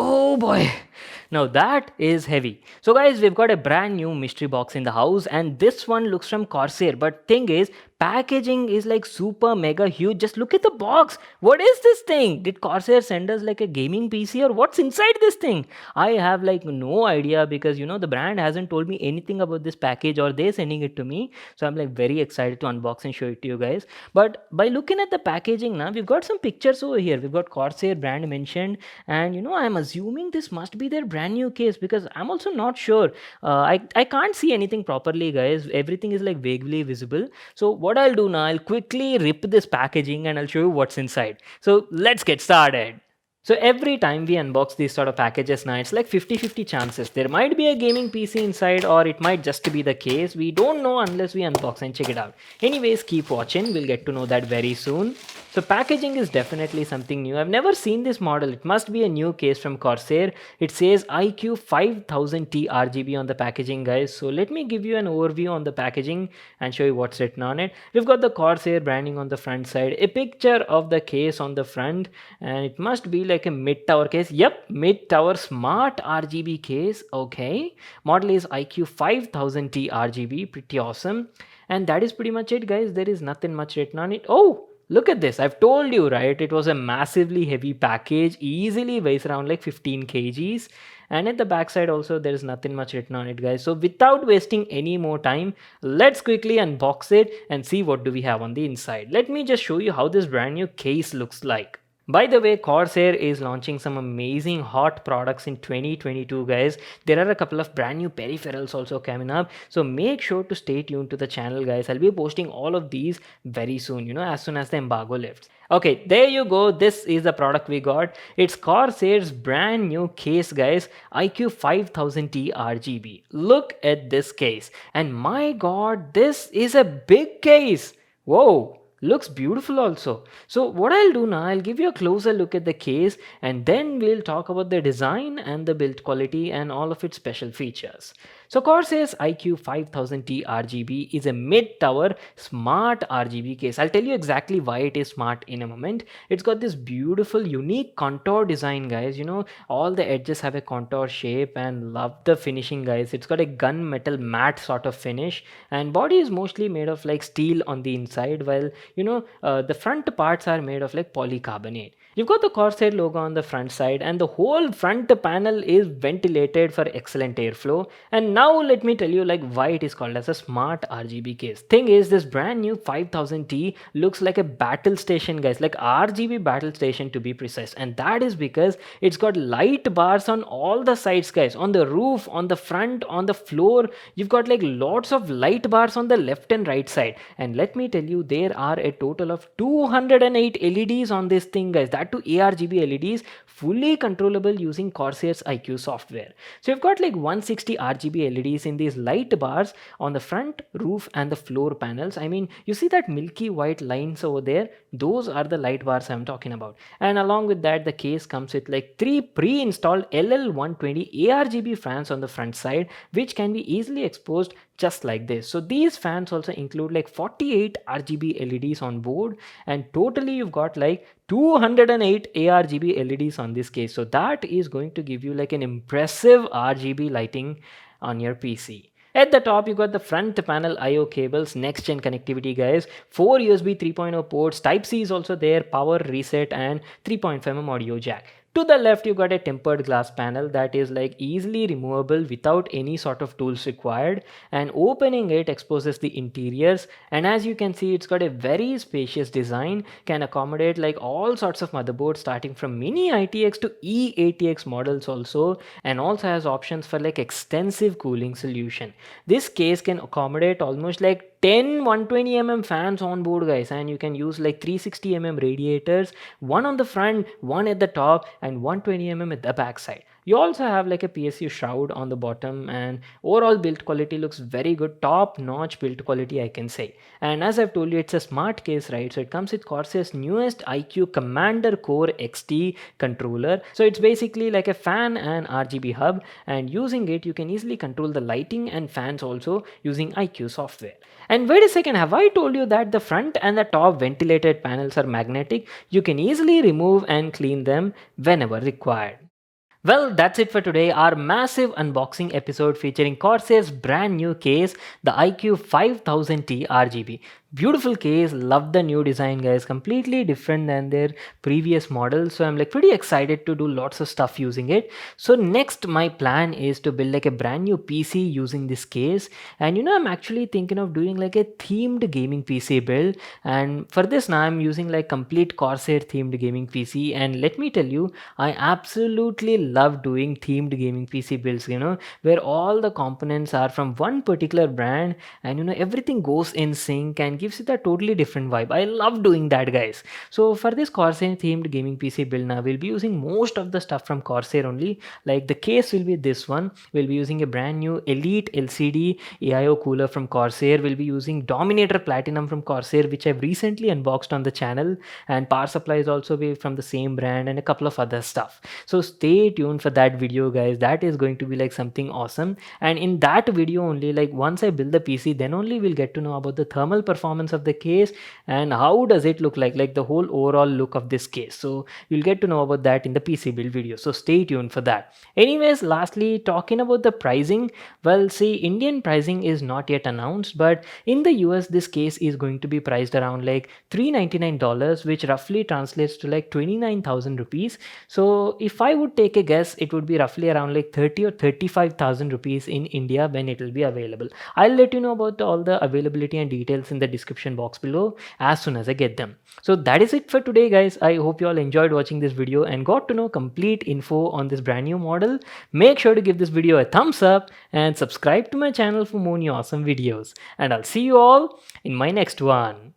Oh boy, now that is heavy. So guys, we've got a brand new mystery box in the house, and this one looks from Corsair. But thing is, packaging is like super mega huge. Just look at the box. What is this thing? Did Corsair send us like a gaming PC, or what's inside this thing? I have like no idea, because the brand hasn't told me anything about this package, or they're sending it to me. So I'm like very excited to unbox and show it to you guys. But by looking at the packaging now, we've got some pictures over here. We've got Corsair brand mentioned, and I'm assuming this must be their brand new case, because I'm also not sure. I can't see anything properly, guys. Everything is like vaguely visible. So what I'll do now, I'll quickly rip this packaging and I'll show you what's inside. So let's get started. So every time we unbox these sort of packages now, it's like 50-50 chances. There might be a gaming PC inside, or it might just be the case. We don't know unless we unbox and check it out. Anyways, keep watching. We'll get to know that very soon. So packaging is definitely something new. I've never seen this model. It must be a new case from Corsair. It says iCUE 5000T RGB on the packaging, guys. So let me give you an overview on the packaging and show you what's written on it. We've got the Corsair branding on the front side, a picture of the case on the front, and it must be like a mid-tower case. Yep, mid-tower smart RGB case. Okay, model is iCUE 5000T RGB. Pretty awesome. And that is pretty much it, guys. There is nothing much written on it. Oh, look at this. I've told you, right? It was a massively heavy package, easily weighs around like 15 kgs. And at the backside also, there is nothing much written on it, guys. So without wasting any more time, let's quickly unbox it and see what do we have on the inside. Let me just show you how this brand new case looks like. By the way, Corsair is launching some amazing hot products in 2022, guys. There are a couple of brand new peripherals also coming up. So make sure to stay tuned to the channel, guys. I'll be posting all of these very soon, as soon as the embargo lifts. Okay, there you go. This is the product we got. It's Corsair's brand new case, guys. iCUE 5000T RGB. Look at this case. And my God, this is a big case. Whoa. Looks beautiful also. So what I'll do now, I'll give you a closer look at the case, and then we'll talk about the design and the build quality and all of its special features. So Corsair's iCUE 5000T RGB is a mid-tower smart RGB case. I'll tell you exactly why it is smart in a moment. It's got this beautiful unique contour design, guys. All the edges have a contour shape, and love the finishing, guys. It's got a gunmetal matte sort of finish, and body is mostly made of like steel on the inside, while the front parts are made of like polycarbonate. You've got the Corsair logo on the front side, and the whole front panel is ventilated for excellent airflow. And now let me tell you like why it is called as a smart RGB case. Thing is, this brand new 5000T looks like a battle station, guys, like RGB battle station to be precise. And that is because it's got light bars on all the sides, guys, on the roof, on the front, on the floor. You've got like lots of light bars on the left and right side. And let me tell you, there are a total of 208 LEDs on this thing, guys. That to ARGB LEDs, fully controllable using Corsair's iCUE software. So you've got like 160 RGB LEDs in these light bars on the front, roof, and the floor panels. I mean, you see that milky white lines over there? Those are the light bars I'm talking about. And along with that, the case comes with like 3 pre-installed LL120 ARGB fans on the front side, which can be easily exposed just like this. So these fans also include like 48 RGB LEDs on board, and totally you've got like 208 ARGB LEDs on this case. So that is going to give you like an impressive RGB lighting on your PC. At the top, you got the front panel I/O cables, next gen connectivity, guys. 4 USB 3.0 ports, Type-C is also there, power reset, and 3.5mm audio jack. To the left, you got a tempered glass panel that is like easily removable without any sort of tools required, and opening it exposes the interiors. And as you can see, it's got a very spacious design, can accommodate like all sorts of motherboards starting from mini ITX to eATX models also, and also has options for like extensive cooling solution. This case can accommodate almost like 10 120mm fans on board, guys, and you can use like 360mm radiators, one on the front, one at the top, and 120mm at the back side. You also have like a PSU shroud on the bottom, and overall build quality looks very good, top notch build quality, I can say. And as I've told you, it's a smart case, right? So it comes with Corsair's newest iCUE Commander Core XT controller. So it's basically like a fan and RGB hub, and using it you can easily control the lighting and fans also using iCUE software. And wait a second, have I told you that the front and the top ventilated panels are magnetic? You can easily remove and clean them whenever required. Well, that's it for today. Our massive unboxing episode featuring Corsair's brand new case, the iQUE 5000T RGB. Beautiful case, love the new design, guys. Completely different than their previous model. So I'm like pretty excited to do lots of stuff using it. So next, my plan is to build like a brand new PC using this case. And I'm actually thinking of doing like a themed gaming PC build. And for this now, I'm using like complete Corsair themed gaming PC. And let me tell you, I absolutely love doing themed gaming PC builds, where all the components are from one particular brand and everything goes in sync and gives it a totally different vibe. I love doing that, guys. So for this Corsair themed gaming PC build now, we'll be using most of the stuff from Corsair only. Like the case will be this one. We'll be using a brand new Elite LCD AIO cooler from Corsair. We'll be using Dominator Platinum from Corsair, which I've recently unboxed on the channel, and power supply is also be from the same brand and a couple of other stuff. So stay tuned for that video, guys. That is going to be like something awesome. And in that video only, like once I build the PC, then only we'll get to know about the thermal performance of the case and how does it look like the whole overall look of this case. So you'll get to know about that in the PC build video. So stay tuned for that. Anyways, lastly, talking about the pricing, well, see, Indian pricing is not yet announced, but in the US, this case is going to be priced around like $399, which roughly translates to like 29,000 rupees. So if I would take a guess, it would be roughly around like 30 or 35,000 rupees in India when it will be available. I'll let you know about all the availability and details in the description box below as soon as I get them. So that is it for today, guys. I hope you all enjoyed watching this video and got to know complete info on this brand new model. Make sure to give this video a thumbs up and subscribe to my channel for more new awesome videos. And I'll see you all in my next one.